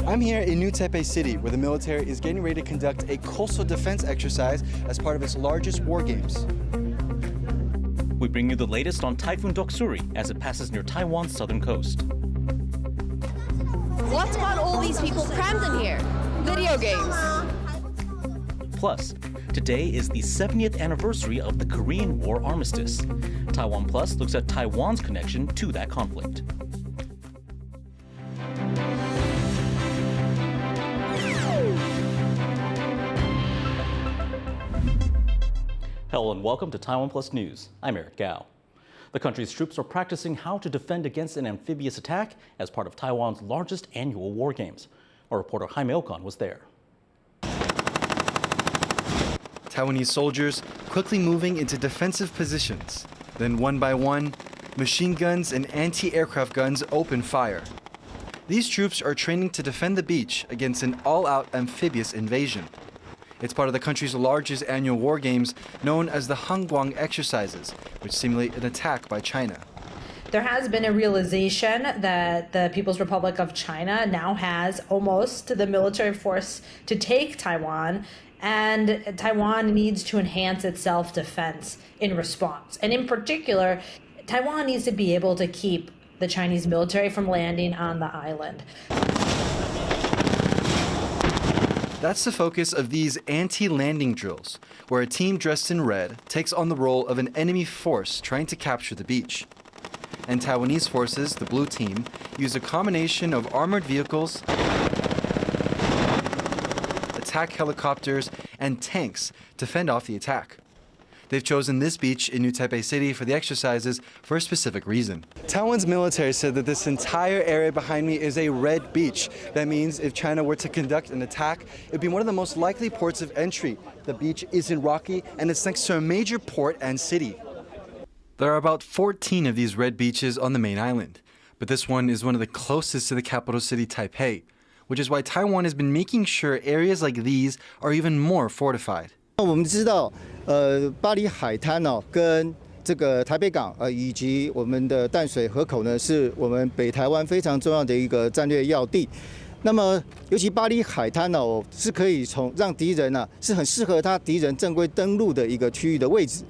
I'm here in New Taipei City, where the military is getting ready to conduct a coastal defense exercise as part of its largest war games. We bring you the latest on Typhoon Doksuri as it passes near Taiwan's southern coast. What's got all these people crammed in here? Video games. Plus, today is the 70th anniversary of the Korean War armistice. TaiwanPlus looks at Taiwan's connection to that conflict. Hello and welcome to TaiwanPlus News. I'm Rik Glauert. The country's troops are practicing how to defend against an amphibious attack as part of Taiwan's largest annual war games. Our reporter Han Kuang was there. Taiwanese soldiers quickly moving into defensive positions. Then one by one, machine guns and anti-aircraft guns open fire. These troops are training to defend the beach against an all-out amphibious invasion. It's part of the country's largest annual war games, known as the Han Kuang exercises, which simulate an attack by China. There has been a realization that the People's Republic of China now has almost the military force to take Taiwan, and Taiwan needs to enhance its self-defense in response. And in particular, Taiwan needs to be able to keep the Chinese military from landing on the island. That's the focus of these anti-landing drills, where a team dressed in red takes on the role of an enemy force trying to capture the beach. And Taiwanese forces, the blue team, use a combination of armored vehicles, attack helicopters, and tanks to fend off the attack. They've chosen this beach in New Taipei City for the exercises for a specific reason. Taiwan's military said that this entire area behind me is a red beach. That means if China were to conduct an attack, it would be one of the most likely ports of entry. The beach isn't rocky, and it's next to a major port and city. There are about 14 of these red beaches on the main island, but this one is one of the closest to the capital city, Taipei, which is why Taiwan has been making sure areas like these are even more fortified. 我们知道，巴黎海滩哦，跟这个台北港以及我们的淡水河口呢，是我们北台湾非常重要的一个战略要地。那么，尤其巴黎海滩哦，是可以让敌人呢，是很适合敌人正规登陆的一个区域的位置。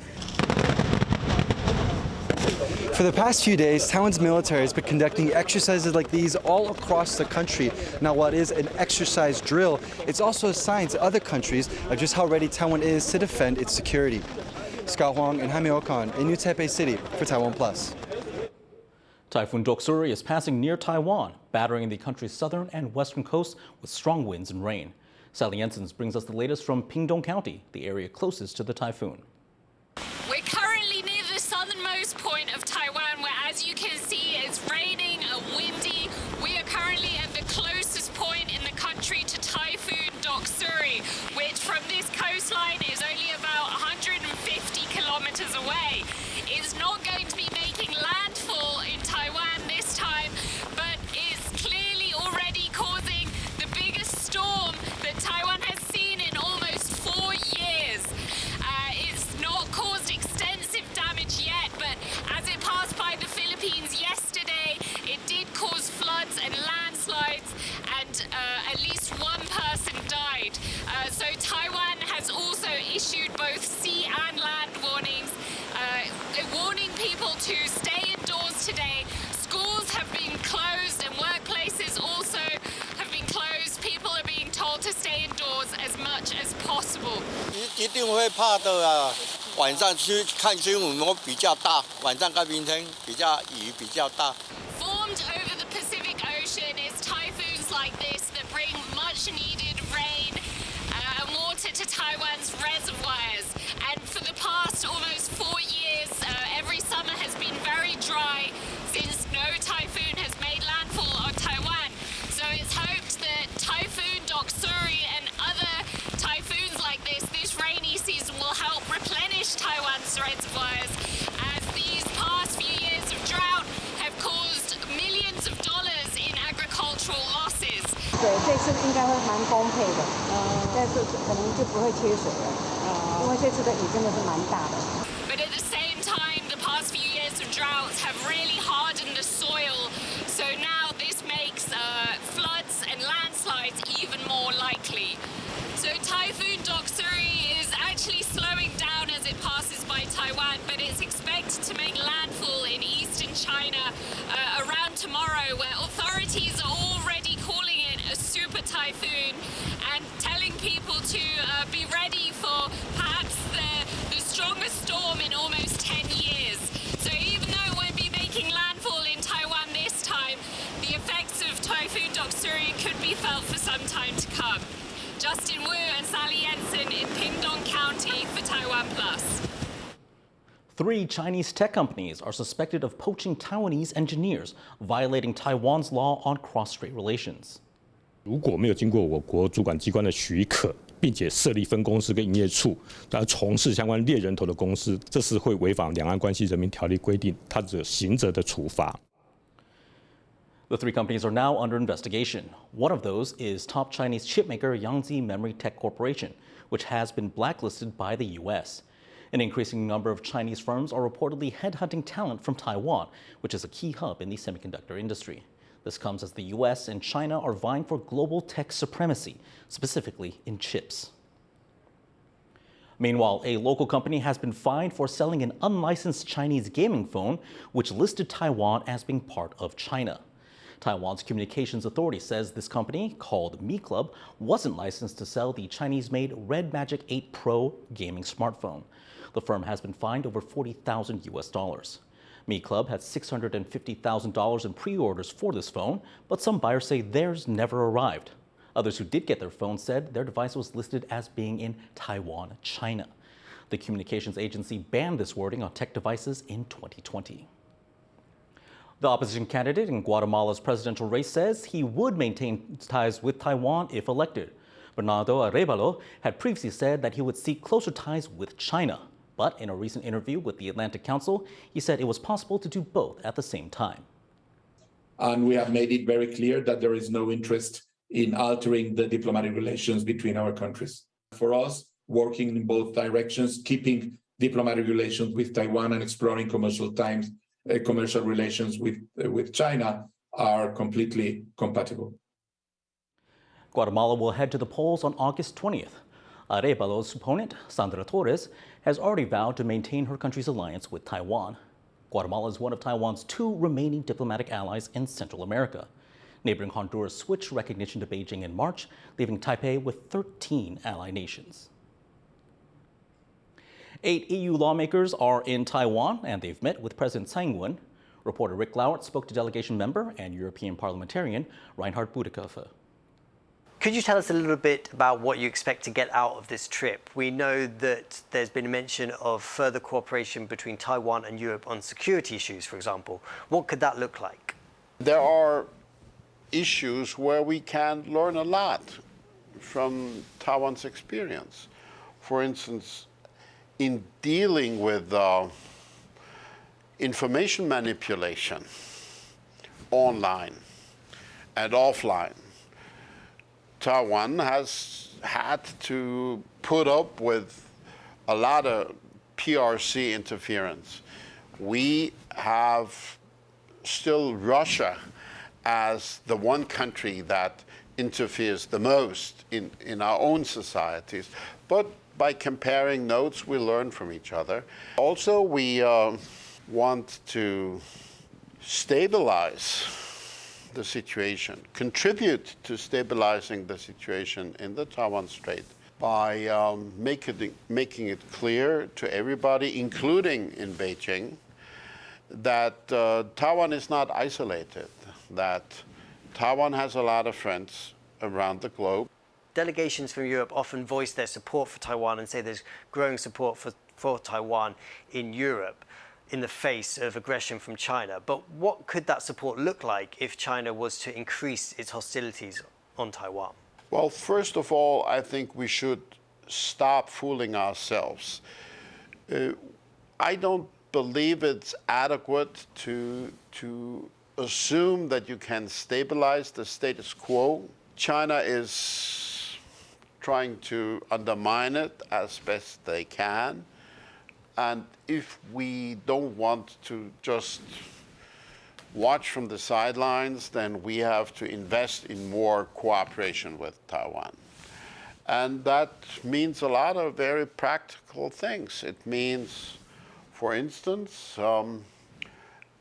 For the past few days, Taiwan's military has been conducting exercises like these all across the country. Now, while it is an exercise drill, it's also a sign to other countries of just how ready Taiwan is to defend its security. Scott Huang and Han Kuang in New Taipei City for TaiwanPlus. Typhoon Doksuri is passing near Taiwan, battering the country's southern and western coast with strong winds and rain. Sally Jensen brings us the latest from Pingdong County, the area closest to the typhoon. We're currently near the southernmost point of Taiwan, where, as you can see, it's raining and windy. We are currently at the closest point in the country to Typhoon Doksuri, which from this coastline is only about 150 kilometers away. It's not going to be making landfall in Taiwan this time, but it's clearly already causing the biggest storm that Taiwan has seen in almost 4 years. It's not caused extensive damage yet, but as it passed by the Philippines yesterday, it did cause floods and landslides, and at least one person died. So Taiwan has also issued both sea and land warnings, warning people to stay indoors today. Schools have been closed and workplaces also have been closed. People are being told to stay indoors as much as possible. 一定会怕的啊！晚上去看新闻都比较大，晚上跟明天比较雨比较大。 Formed over the Pacific Ocean is typhoons like this that bring much needed rain and water to Taiwan's reservoirs. And for the past almost 4 years, every summer has been very dry since no typhoon has made landfall on Taiwan. So it's hoped that Typhoon Doxori and other typhoons like this rainy season will help replenish Taiwan's reservoirs, as these past few years of drought have caused millions of dollars in agricultural losses. 对，这次应该会蛮丰沛的，但是可能就不会缺水了，因为这次的雨真的是蛮大的。But at the same time, the past few years of droughts have really some time to come. Justin Wu and Sally Jensen in Pingdong County for TaiwanPlus. 3 Chinese tech companies are suspected of poaching Taiwanese engineers, violating Taiwan's law on cross-strait relations. 如果没有经过我国主管机关的许可，并且设立分公司跟营业处，然后从事相关猎人头的公司，这是会违反《两岸关系人民条例》规定，它的刑责的处罚。The 3 companies are now under investigation. One of those is top Chinese chipmaker Yangtze Memory Tech Corporation, which has been blacklisted by the U.S. An increasing number of Chinese firms are reportedly headhunting talent from Taiwan, which is a key hub in the semiconductor industry. This comes as the U.S. and China are vying for global tech supremacy, specifically in chips. Meanwhile, a local company has been fined for selling an unlicensed Chinese gaming phone, which listed Taiwan as being part of China. Taiwan's communications authority says this company, called Mi Club, wasn't licensed to sell the Chinese-made Red Magic 8 Pro gaming smartphone. The firm has been fined over $40,000 US. Mi Club had $650,000 in pre-orders for this phone, but some buyers say theirs never arrived. Others who did get their phones said their device was listed as being in Taiwan, China. The communications agency banned this wording on tech devices in 2020. The opposition candidate in Guatemala's presidential race says he would maintain ties with Taiwan if elected. Bernardo Arévalo had previously said that he would seek closer ties with China. But in a recent interview with the Atlantic Council, he said it was possible to do both at the same time. And we have made it very clear that there is no interest in altering the diplomatic relations between our countries. For us, working in both directions, keeping diplomatic relations with Taiwan and exploring commercial relations with China are completely compatible. Guatemala will head to the polls on August 20th. Arévalo's opponent, Sandra Torres, has already vowed to maintain her country's alliance with Taiwan. Guatemala is one of Taiwan's 2 remaining diplomatic allies in Central America. Neighboring Honduras switched recognition to Beijing in March, leaving Taipei with 13 ally nations. 8 EU lawmakers are in Taiwan, and they've met with President Tsai Ing-wen. Reporter Rik Glauert spoke to delegation member and European parliamentarian Reinhardt Budakov. Could you tell us a little bit about what you expect to get out of this trip? We know that there's been a mention of further cooperation between Taiwan and Europe on security issues, for example. What could that look like? There are issues where we can learn a lot from Taiwan's experience. For instance, in dealing with information manipulation online and offline, Taiwan has had to put up with a lot of PRC interference. We have still Russia as the one country that interferes the most in our own societies. But by comparing notes, we learn from each other. Also, we want to stabilize the situation, contribute to stabilizing the situation in the Taiwan Strait by making it clear to everybody, including in Beijing, that Taiwan is not isolated, that Taiwan has a lot of friends around the globe. Delegations from Europe often voice their support for Taiwan and say there's growing support for Taiwan in Europe in the face of aggression from China. But what could that support look like if China was to increase its hostilities on Taiwan? Well, first of all, I think we should stop fooling ourselves. I don't believe it's adequate to assume that you can stabilize the status quo. China is trying to undermine it as best they can. And if we don't want to just watch from the sidelines, then we have to invest in more cooperation with Taiwan. And that means a lot of very practical things. It means, for instance,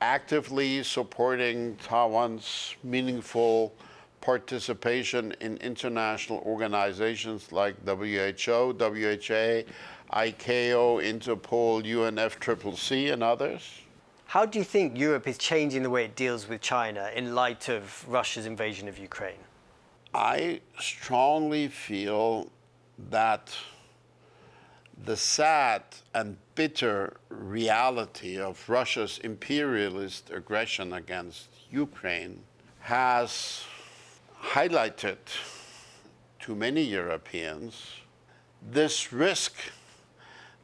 actively supporting Taiwan's meaningful participation in international organizations like WHO, WHA, ICAO, Interpol, UNFCCC, and others. How do you think Europe is changing the way it deals with China in light of Russia's invasion of Ukraine? I strongly feel that the sad and bitter reality of Russia's imperialist aggression against Ukraine has highlighted to many Europeans this risk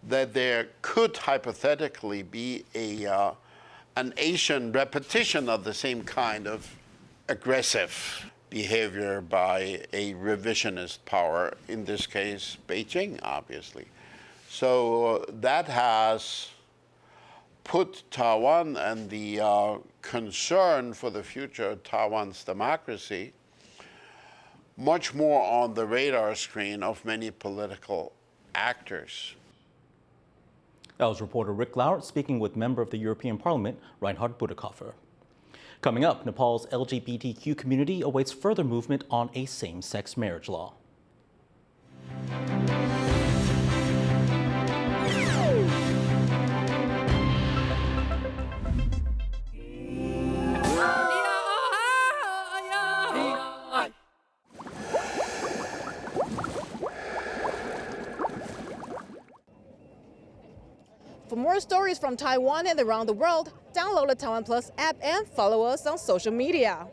that there could hypothetically be an Asian repetition of the same kind of aggressive behavior by a revisionist power, in this case, Beijing, obviously. So that has put Taiwan and the concern for the future of Taiwan's democracy much more on the radar screen of many political actors. That was reporter Rik Glauert speaking with member of the European Parliament, Reinhardt Budakov. Coming up, Nepal's LGBTQ community awaits further movement on a same-sex marriage law. For more stories from Taiwan and around the world, download the TaiwanPlus app and follow us on social media.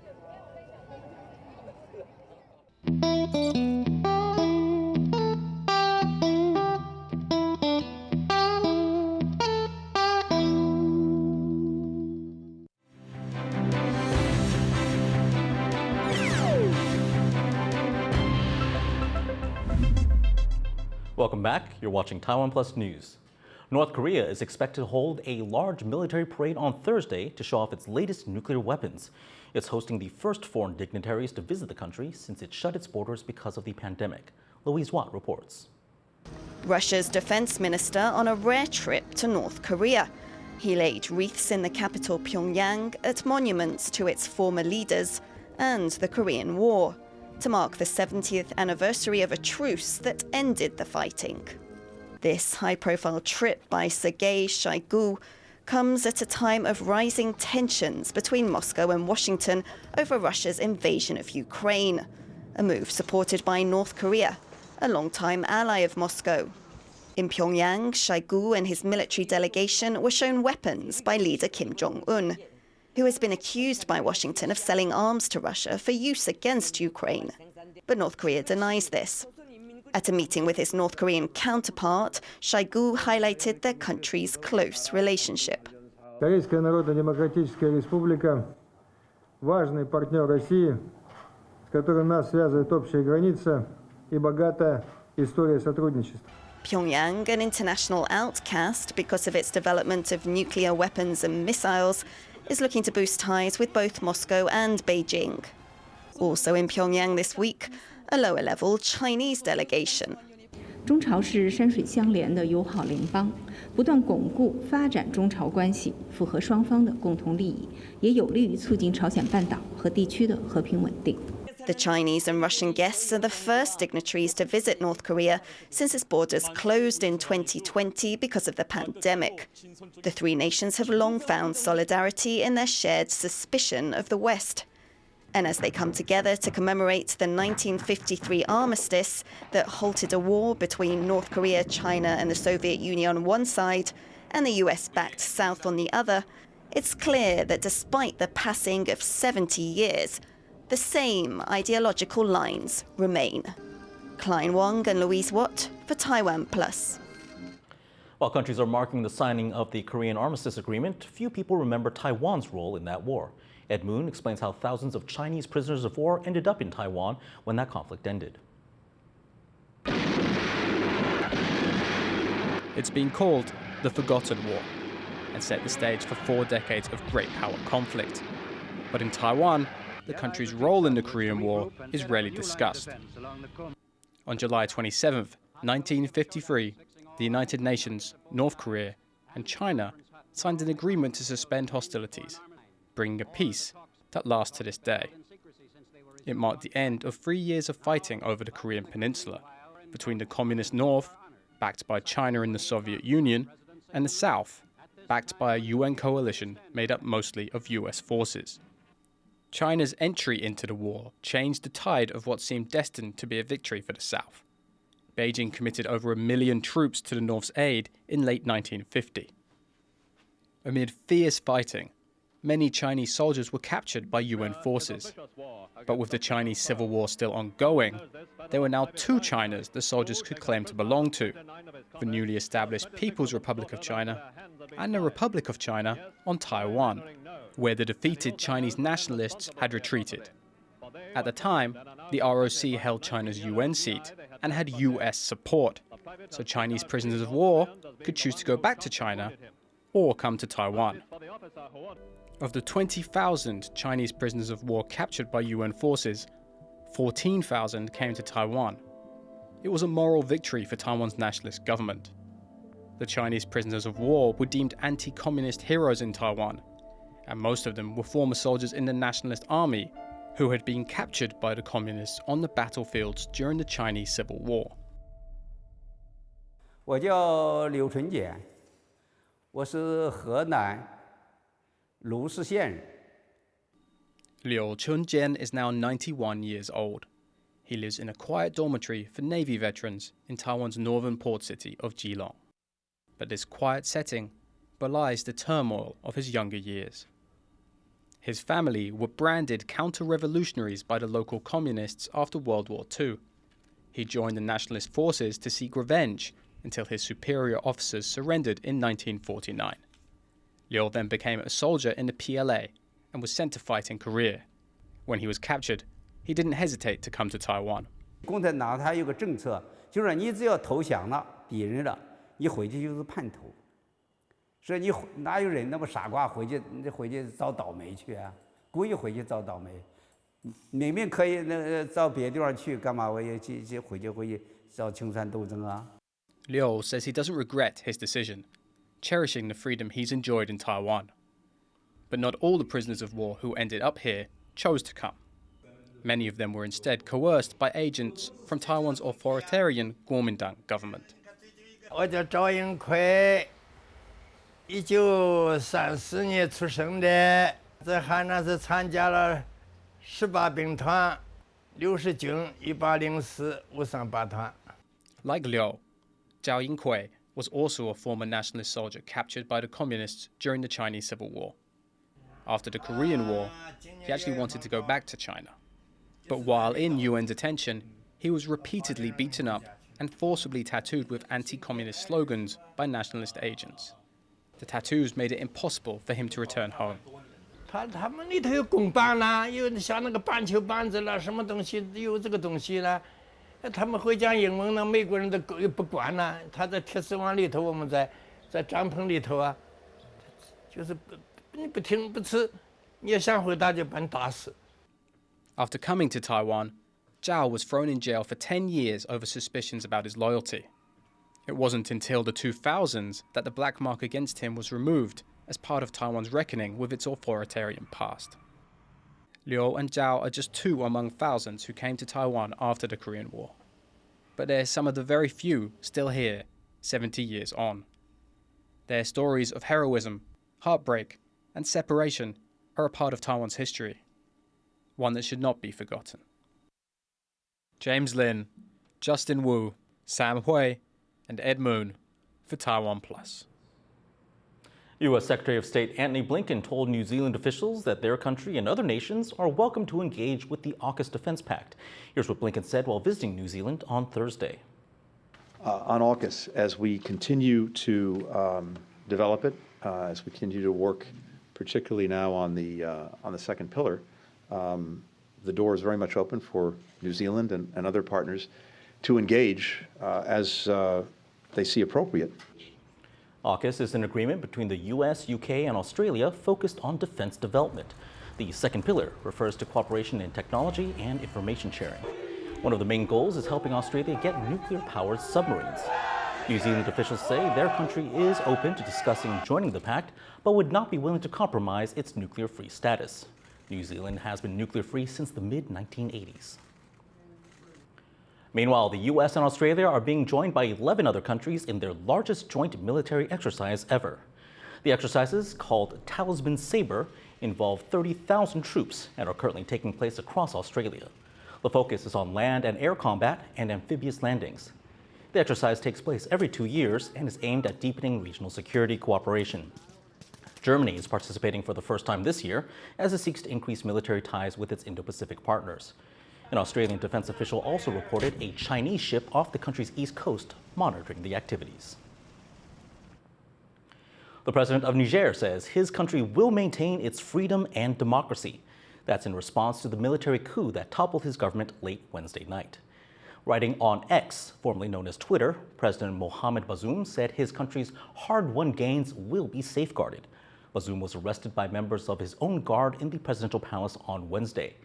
Welcome back. You're watching TaiwanPlus News. North Korea is expected to hold a large military parade on Thursday to show off its latest nuclear weapons. It's hosting the first foreign dignitaries to visit the country since it shut its borders because of the pandemic. Louise Watt reports. Russia's defense minister on a rare trip to North Korea. He laid wreaths in the capital Pyongyang at monuments to its former leaders and the Korean War to mark the 70th anniversary of a truce that ended the fighting. This high-profile trip by Sergei Shoigu comes at a time of rising tensions between Moscow and Washington over Russia's invasion of Ukraine, a move supported by North Korea, a longtime ally of Moscow. In Pyongyang, Shoigu and his military delegation were shown weapons by leader Kim Jong-un, who has been accused by Washington of selling arms to Russia for use against Ukraine. But North Korea denies this. At a meeting with his North Korean counterpart, Shoigu highlighted their country's close relationship. Корейская Народно-демократическая республика – важный партнер России, с которым нас связывает общая граница и богатая история сотрудничества. Pyongyang, an international outcast because of its development of nuclear weapons and missiles, is looking to boost ties with both Moscow and Beijing. Also in Pyongyang this week, a lower-level Chinese delegation. 中朝是山水相连的友好邻邦，不断巩固发展中朝关系，符合双方的共同利益，也有利于促进朝鲜半岛和地区的和平稳定。 The Chinese and Russian guests are the first dignitaries to visit North Korea since its borders closed in 2020 because of the pandemic. The three nations have long found solidarity in their shared suspicion of the West. And as they come together to commemorate the 1953 armistice that halted a war between North Korea, China, and the Soviet Union on one side, and the US-backed South on the other, it's clear that despite the passing of 70 years, the same ideological lines remain. Klein Wong and Louise Watt for TaiwanPlus. While countries are marking the signing of the Korean Armistice Agreement, few people remember Taiwan's role in that war. Ed Moon explains how thousands of Chinese prisoners of war ended up in Taiwan when that conflict ended. It's been called the Forgotten War and set the stage for 4 decades of great power conflict. But in Taiwan, the country's role in the Korean War is rarely discussed. On July 27, 1953, the United Nations, North Korea, and China signed an agreement to suspend hostilities, bringing a peace that lasts to this day. It marked the end of 3 years of fighting over the Korean peninsula between the Communist North, backed by China and the Soviet Union, and the South, backed by a UN coalition made up mostly of US forces. China's entry into the war changed the tide of what seemed destined to be a victory for the South. Beijing committed over 1 million troops to the North's aid in late 1950. Amid fierce fighting, many Chinese soldiers were captured by UN forces. But with the Chinese Civil War still ongoing, there were now 2 Chinas the soldiers could claim to belong to: the newly established People's Republic of China and the Republic of China on Taiwan, where the defeated Chinese nationalists had retreated. At the time, the ROC held China's UN seat and had US support, so Chinese prisoners of war could choose to go back to China or come to Taiwan. Of the 20,000 Chinese prisoners of war captured by UN forces, 14,000 came to Taiwan. It was a moral victory for Taiwan's nationalist government. The Chinese prisoners of war were deemed anti-communist heroes in Taiwan, and most of them were former soldiers in the Nationalist Army who had been captured by the communists on the battlefields during the Chinese Civil War. 我叫刘纯简，我是河南卢氏县人。 Liu Chunjian is now 91 years old. He lives in a quiet dormitory for Navy veterans in Taiwan's northern port city of Geelong. But this quiet setting belies the turmoil of his younger years. His family were branded counter-revolutionaries by the local communists after World War II. He joined the nationalist forces to seek revenge until his superior officers surrendered in 1949. Liu then became a soldier in the PLA and was sent to fight in Korea. When he was captured, he didn't hesitate to come to Taiwan. 共产党他有个政策，就是你只要投降了敌人了，你回去就是叛徒。所以你哪有人那么傻瓜回去遭倒霉去啊？故意回去遭倒霉，明明可以到别地方去，干嘛我也去回去遭清算斗争啊？ Liu says he doesn't regret his decision, cherishing the freedom he's enjoyed in Taiwan. But not all the prisoners of war who ended up here chose to come. Many of them were instead coerced by agents from Taiwan's authoritarian Kuomintang government. 我叫赵英奎，1934年出生的，在海南是参加了18兵团、60军、1804武装八团。 Like Liu, Zhao Yingkui was also a former nationalist soldier captured by the communists during the Chinese Civil War. After the Korean War, he actually wanted to go back to China. But while in UN detention, he was repeatedly beaten up and forcibly tattooed with anti-communist slogans by nationalist agents. The tattoos made it impossible for him to return home. 他们里头有公版啦，有像那个板球板子啦，什么东西有这个东西啦。他们会讲英文呢，美国人都不管啦。他在铁丝网里头，我们在帐篷里头啊，就是你不听不吃，你要想回答就把你打死。 After coming to Taiwan, Zhao was thrown in jail for 10 years over suspicions about his loyalty. It wasn't until the 2000s that the black mark against him was removed as part of Taiwan's reckoning with its authoritarian past. Liu and Zhao are just 2 among thousands who came to Taiwan after the Korean War. But they're some of the very few still here, 70 years on. Their stories of heroism, heartbreak, and separation are a part of Taiwan's history, one that should not be forgotten. James Lin, Justin Wu, Sam Hui, and Ed Moon for TaiwanPlus. U.S. Secretary of State Antony Blinken told New Zealand officials that their country and other nations are welcome to engage with the AUKUS Defense Pact. Here's what Blinken said while visiting New Zealand on Thursday. On AUKUS, as we continue to develop it, as we continue to work, particularly now on the second pillar, the door is very much open for New Zealand and other partners to engage as they see appropriate. AUKUS is an agreement between the US, UK, and Australia focused on defense development. The second pillar refers to cooperation in technology and information sharing. One of the main goals is helping Australia get nuclear-powered submarines. New Zealand officials say their country is open to discussing joining the pact, but would not be willing to compromise its nuclear-free status. New Zealand has been nuclear-free since the mid-1980s. Meanwhile, the US and Australia are being joined by 11 other countries in their largest joint military exercise ever. The exercises, called Talisman Saber, involve 30,000 troops and are currently taking place across Australia. The focus is on land and air combat and amphibious landings. The exercise takes place every 2 years and is aimed at deepening regional security cooperation. Germany is participating for the first time this year as it seeks to increase military ties with its Indo-Pacific partners. An Australian defense official also reported a Chinese ship off the country's east coast monitoring the activities. The president of Niger says his country will maintain its freedom and democracy. That's in response to the military coup that toppled his government late Wednesday night. Writing on X, formerly known as Twitter, President Mohamed Bazoum said his country's hard-won gains will be safeguarded. Bazoum was arrested by members of his own guard in the presidential palace on Wednesday.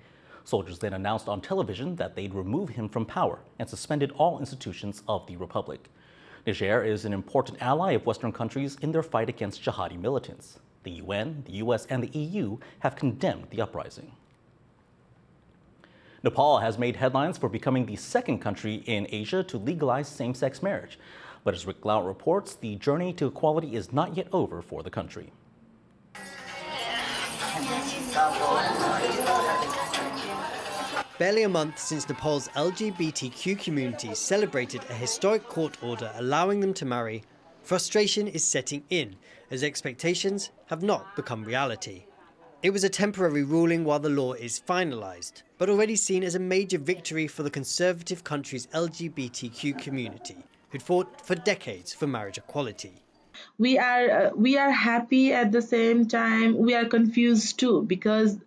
Soldiers then announced on television that they'd remove him from power and suspended all institutions of the republic. Niger is an important ally of Western countries in their fight against jihadi militants. The UN, the US, and the EU have condemned the uprising. Nepal has made headlines for becoming the second country in Asia to legalize same-sex marriage. But as Rik Glauert reports, the journey to equality is not yet over for the country. Barely a month since Nepal's LGBTQ community celebrated a historic court order allowing them to marry, frustration is setting in as expectations have not become reality. It was a temporary ruling while the law is finalised, but already seen as a major victory for the conservative country's LGBTQ community, who'd fought for decades for marriage equality. We are happy at the same time. We are confused too, because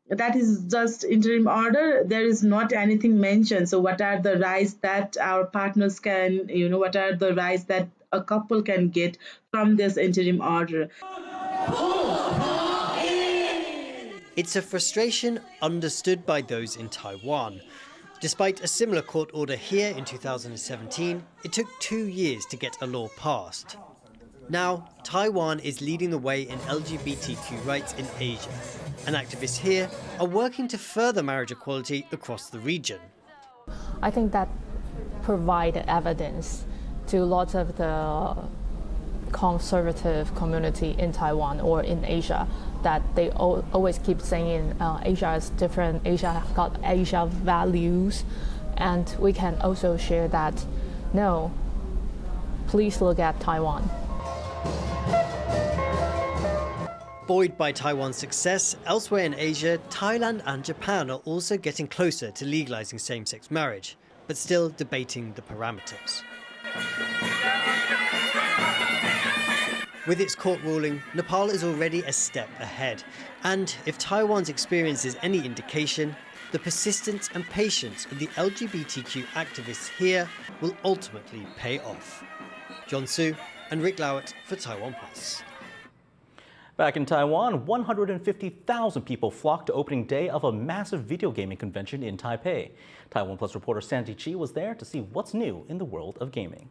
that is just interim order. There is not anything mentioned. So what are the rights that our partners can, what are the rights that a couple can get from this interim order? It's a frustration understood by those in Taiwan. Despite a similar court order here in 2017, it took 2 years to get a law passed. Now, Taiwan is leading the way in LGBTQ rights in Asia, and activists here are working to further marriage equality across the region. I think that provides evidence to lots of the conservative community in Taiwan or in Asia that they always keep saying Asia is different, Asia has got Asia values, and we can also share that, no, please look at Taiwan. Buoyed by Taiwan's success, elsewhere in Asia, Thailand and Japan are also getting closer to legalizing same-sex marriage, but still debating the parameters. With its court ruling, Nepal is already a step ahead. And if Taiwan's experience is any indication, the persistence and patience of the LGBTQ activists here will ultimately pay off. John Su and Rik Glauert for TaiwanPlus. Back in Taiwan, 150,000 people flocked to opening day of a massive video gaming convention in Taipei. TaiwanPlus reporter Sandy Chi was there to see what's new in the world of gaming.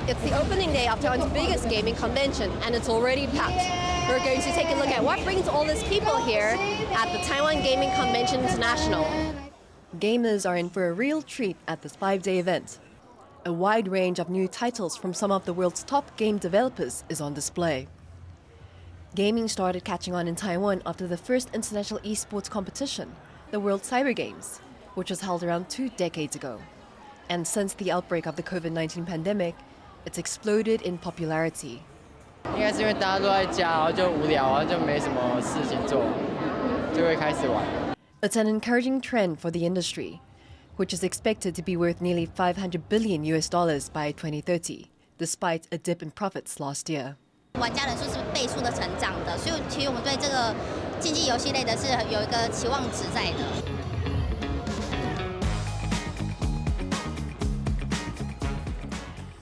It's the opening day of Taiwan's biggest gaming convention, and it's already packed. We're going to take a look at what brings all these people here at the Taiwan Gaming Convention International. Gamers are in for a real treat at this 5-day event. A wide range of new titles from some of the world's top game developers is on display. Gaming started catching on in Taiwan after the first international esports competition, the World Cyber Games, which was held around 2 decades ago. And since the outbreak of the COVID-19 pandemic, it's exploded in popularity. 应该是因为大家都在家，然后就无聊啊，就没什么事情做，就会开始玩。 It's an encouraging trend for the industry, which is expected to be worth nearly $500 billion by 2030, despite a dip in profits last year. 玩家人数是倍数的成长的，所以其实我们对这个竞技游戏类的是有一个期望值在的。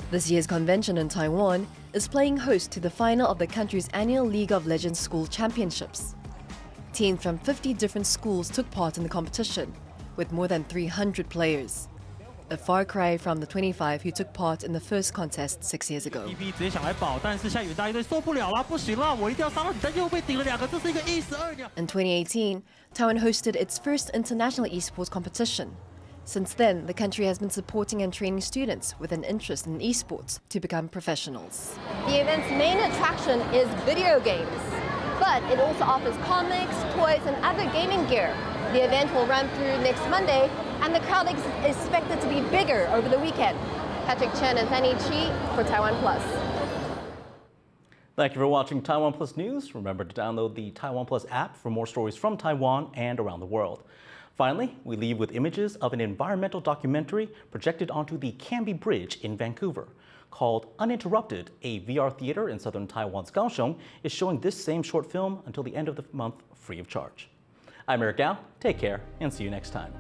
This year's convention in Taiwan is playing host to the final of the country's annual League of Legends School Championships. Teams from 50 different schools took part in the competition, with more than 300 players. A far cry from the 25 who took part in the first contest 6 years ago. In 2018, Taiwan hosted its first international esports competition, Since then, the country has been supporting and training students with an interest in esports to become professionals. The event's main attraction is video games, but it also offers comics, toys, and other gaming gear. The event will run through next Monday, and the crowd is expected to be bigger over the weekend. Patrick Chen and Fanny Chi for TaiwanPlus. Thank you for watching TaiwanPlus News. Remember to download the TaiwanPlus app for more stories from Taiwan and around the world. Finally, we leave with images of an environmental documentary projected onto the Canby Bridge in Vancouver. Called Uninterrupted, a VR theater in southern Taiwan's Kaohsiung is showing this same short film until the end of the month free of charge. I'm Rik Glauert. Take care and see you next time.